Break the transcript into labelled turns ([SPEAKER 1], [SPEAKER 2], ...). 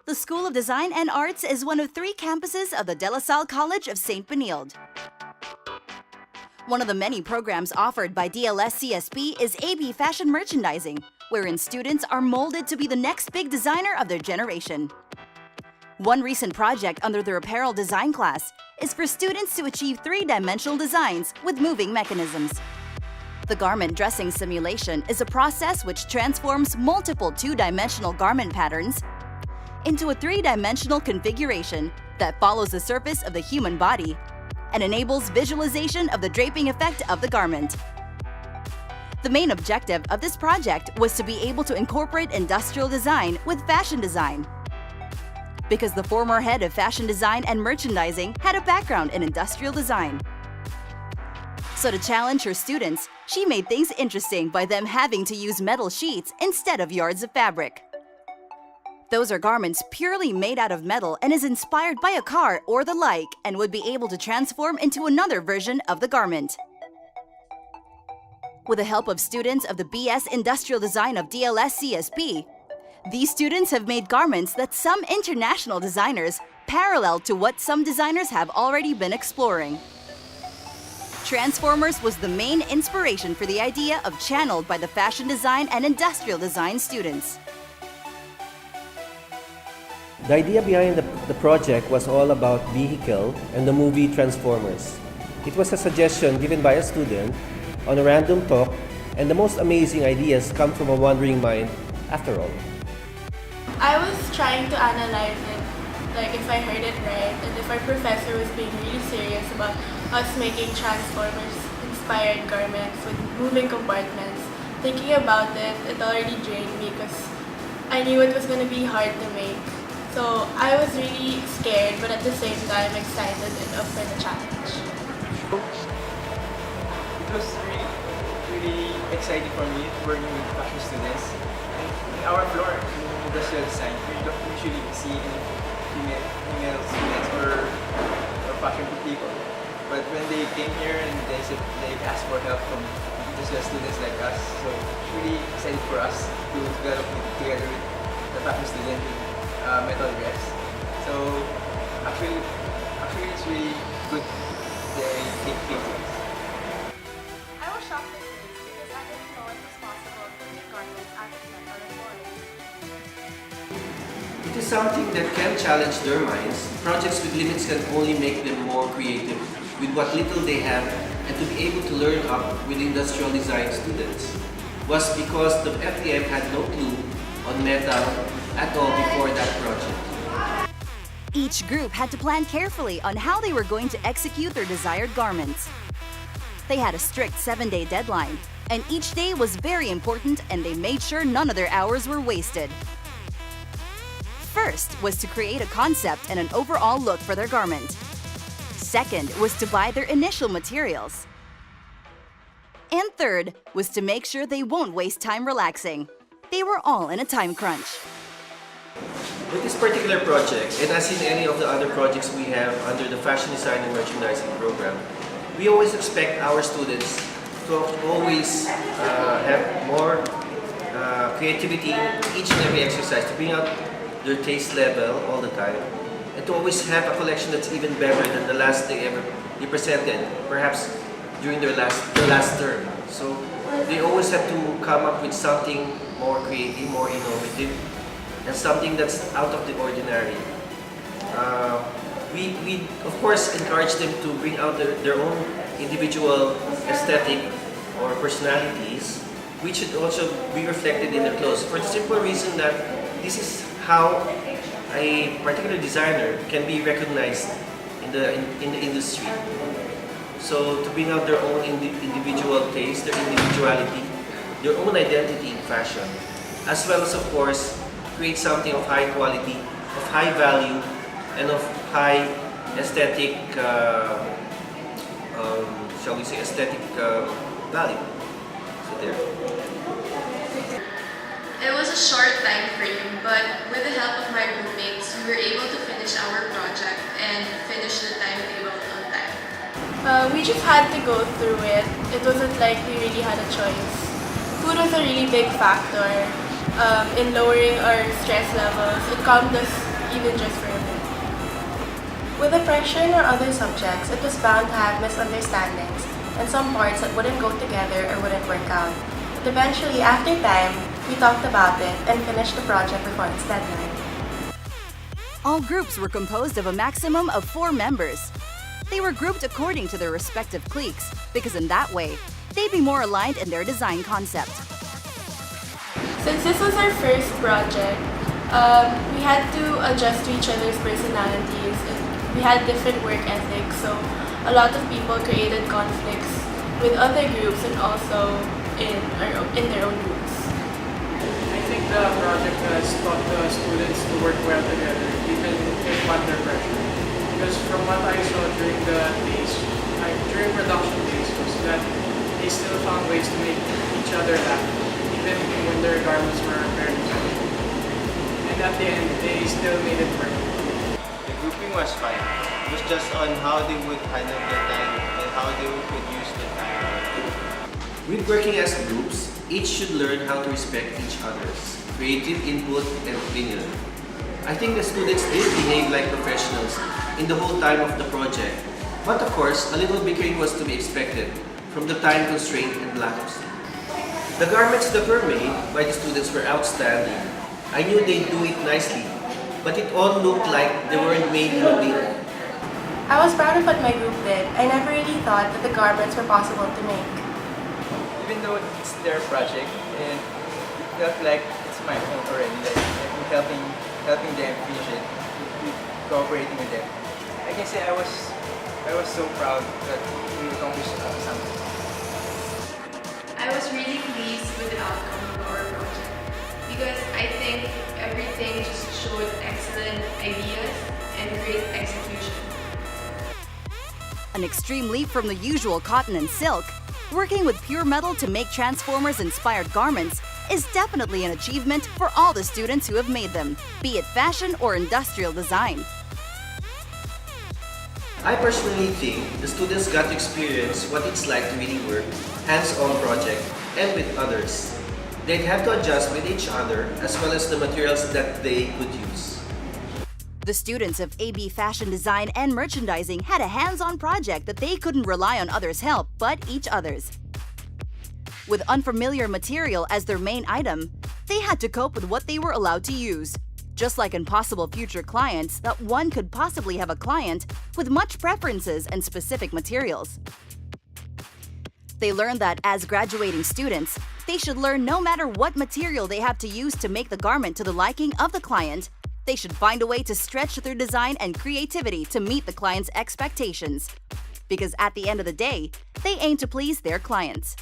[SPEAKER 1] The School of Design and Arts is one of 3 campuses of the De La Salle College of St. Benilde. One of the many programs offered by DLS-CSP is AB Fashion Merchandising, wherein students are molded to be the next big designer of their generation. One recent project under their apparel design class is for students to achieve 3-dimensional designs with moving mechanisms. The garment dressing simulation is a process which transforms multiple 2-dimensional garment patterns into a 3-dimensional configuration that follows the surface of the human body and enables visualization of the draping effect of the garment. The main objective of this project was to be able to incorporate industrial design with fashion design, because the former head of fashion design and merchandising had a background in industrial design. So to challenge her students, she made things interesting by them having to use metal sheets instead of yards of fabric. Those are garments purely made out of metal and is inspired by a car or the like and would be able to transform into another version of the garment. With the help of students of the BS Industrial Design of DLS-CSP, these students have made garments that some international designers parallel to what some designers have already been exploring. Transformers was the main inspiration for the idea of channeled by the fashion design and industrial design students.
[SPEAKER 2] The idea behind the project was all about vehicle and the movie Transformers. It was a suggestion given by a student on a random talk, and the most amazing ideas come from a wandering mind after all.
[SPEAKER 3] I was trying to analyze it, like if I heard it right, and if our professor was being really serious about us making Transformers-inspired garments with moving compartments. Thinking about it, it already drained me because I knew it was going to be hard to make. So I was really scared, but at the same time excited and up for the challenge.
[SPEAKER 4] It was really exciting for me working with fashion students. In our floor, in industrial design, we don't usually see any female students or fashion people. But when they came here and they asked for help from industrial students like us, so it's really exciting for us to develop together with the fashion student metal dress. So actually it's really good they take pictures.
[SPEAKER 3] I was shocked at this because I didn't know it was possible to make garments out of metal and wood.
[SPEAKER 2] It is something that can challenge their minds. Projects with limits can only make them more creative with what little they have, and to be able to learn up with industrial design students was because the FDM had no clue on metal at all before that project.
[SPEAKER 1] Each group had to plan carefully on how they were going to execute their desired garments. They had a strict 7-day deadline, and each day was very important, and they made sure none of their hours were wasted. First was to create a concept and an overall look for their garment. Second was to buy their initial materials. And third was to make sure they won't waste time relaxing. They were all in a time crunch.
[SPEAKER 2] With this particular project, and as in any of the other projects we have under the Fashion Design and Merchandising program, we always expect our students to always have more creativity in each and every exercise, to bring out their taste level all the time, and to always have a collection that's even better than the last they ever presented, perhaps during their last term. So they always have to come up with something more creative, more innovative, and something that's out of the ordinary. We of course encourage them to bring out their own individual aesthetic or personalities, which should also be reflected in their clothes, for the simple reason that this is how a particular designer can be recognized in the industry. So to bring out their own individual taste, their individuality, their own identity in fashion, as well as of course create something of high quality, of high value, and of high aesthetic, shall we say, aesthetic value. So there.
[SPEAKER 5] It was a short time frame, but with the help of my roommates, we were able to finish our project and finish the timetable on time.
[SPEAKER 3] We just had to go through it. It wasn't like we really had a choice. Food was a really big factor in lowering our stress levels. It calmed us even just for a bit. With depression or other subjects, it was bound to have misunderstandings and some parts that wouldn't go together or wouldn't work out. But eventually, after time, we talked about it and finished the project before its deadline.
[SPEAKER 1] All groups were composed of a maximum of 4 members. They were grouped according to their respective cliques, because in that way, they'd be more aligned in their design concept.
[SPEAKER 3] Since this was our first project, we had to adjust to each other's personalities. We had different work ethics, so a lot of people created conflicts with other groups and also in their own groups.
[SPEAKER 4] I think the project has taught the students to work well together, even if under pressure. Because from what I saw during the days, during production days, was that they still found ways to make each other laugh, even when their garments were very tight. And at the end, they still made it work.
[SPEAKER 6] The grouping was fine. It was just on how they would handle their time and how they would use the time.
[SPEAKER 2] With working as groups, each should learn how to respect each other's creative input and opinion. I think the students did behave like professionals in the whole time of the project. But of course, a little bickering was to be expected from the time constraint and lack of sleep. The garments that were made by the students were outstanding. I knew they'd do it nicely, but it all looked like they weren't made in a week.
[SPEAKER 3] I was proud of what my group did. I never really thought that the garments were possible to make.
[SPEAKER 4] Even though it's their project, and it felt like it's my own already, like I'm helping them finish it, cooperating with them. I can say I was so proud that we accomplished something.
[SPEAKER 5] I was really pleased with the outcome of our project because I think everything just showed excellent ideas and great execution.
[SPEAKER 1] An extreme leap from the usual cotton and silk, working with pure metal to make Transformers-inspired garments is definitely an achievement for all the students who have made them, be it fashion or industrial design.
[SPEAKER 2] I personally think the students got to experience what it's like to really work hands-on project and with others. They'd have to adjust with each other as well as the materials that they could use.
[SPEAKER 1] The students of AB Fashion Design and Merchandising had a hands-on project that they couldn't rely on others' help, but each other's. With unfamiliar material as their main item, they had to cope with what they were allowed to use. Just like in possible future clients, that one could possibly have a client with much preferences and specific materials. They learned that as graduating students, they should learn no matter what material they have to use to make the garment to the liking of the client, they should find a way to stretch their design and creativity to meet the client's expectations. Because at the end of the day, they aim to please their clients.